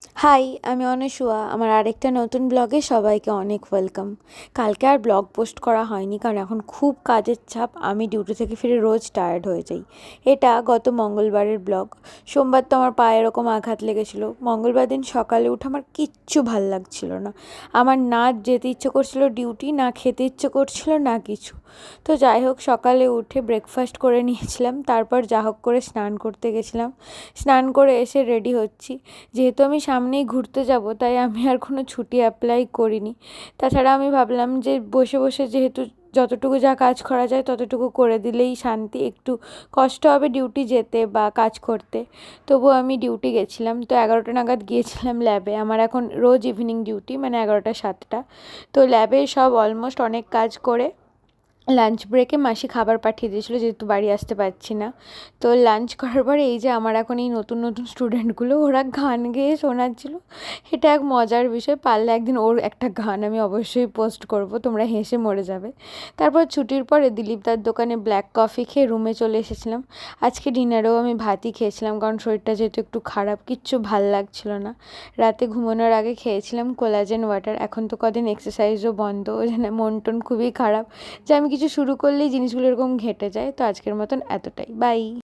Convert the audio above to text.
High, আমি অনসুয়া। আমার আরেকটা নতুন ব্লগে সবাইকে অনেক ওয়েলকাম। কালকে আর ব্লগ পোস্ট করা হয়নি কারণ এখন খুব কাজের চাপ। আমি ডিউটি থেকে ফিরে রোজ টায়ার্ড হয়ে যাই। এটা গত মঙ্গলবারের ব্লগ। সোমবার তো আমার পায়ে এরকম আঘাত লেগেছিলো। মঙ্গলবার দিন সকালে উঠে আমার কিচ্ছু ভাল লাগছিল না। আমার না যেতে ইচ্ছে করছিল ডিউটি, না খেতে ইচ্ছে করছিল, না কিছু। তো যাই হোক, সকালে উঠে ব্রেকফাস্ট করে নিয়েছিলাম, তারপর যা হোক করে স্নান করতে গেছিলাম। স্নান করে এসে রেডি হচ্ছি। যেহেতু আমি সামনেই ঘুরতে যাব, তাই আমি আর কোনো ছুটি অ্যাপ্লাই করিনি। তাছাড়া আমি ভাবলাম যে বসে বসে যেহেতু যতটুকু যা কাজ করা যায় ততটুকু করে দিলেই শান্তি। একটু কষ্ট হবে ডিউটি যেতে বা কাজ করতে, তবুও আমি ডিউটি গেছিলাম। তো 11টা নাগাদ গিয়েছিলাম ল্যাবে। আমার এখন রোজ ইভিনিং ডিউটি, মানে 11টা 7টা। তো ল্যাবে সব অলমোস্ট অনেক কাজ করে লাঞ্চ ব্রেকে মাসি খাবার পাঠিয়ে দিয়েছিলো, যেহেতু বাড়ি আসতে পারছি না। তো লাঞ্চ করার পরে এই যে আমার এখন এই নতুন নতুন স্টুডেন্টগুলো, ওরা গান গেয়ে শোনাচ্ছিলো। এটা এক মজার বিষয়। পারলে একদিন ওর একটা গান আমি অবশ্যই পোস্ট করব, তোমরা হেসে মরে যাবে। তারপর ছুটির পরে দিলীপদার দোকানে ব্ল্যাক কফি খেয়ে রুমে চলে এসেছিলাম। আজকে ডিনারেও আমি ভাতই খেয়েছিলাম, কারণ শরীরটা যেহেতু একটু খারাপ, কিচ্ছু ভাল লাগছিল না। রাতে ঘুমানোর আগে খেয়েছিলাম কোলাজেন ওয়াটার। এখন তো কদিন এক্সারসাইজও বন্ধ, ওই জন্য মন টন খুবই খারাপ যে আমি কিছু শুরু করলেই জিনিসগুলো এরকম ঘেঁটে যায়। তো আজকের মতন এতটাই, বাই।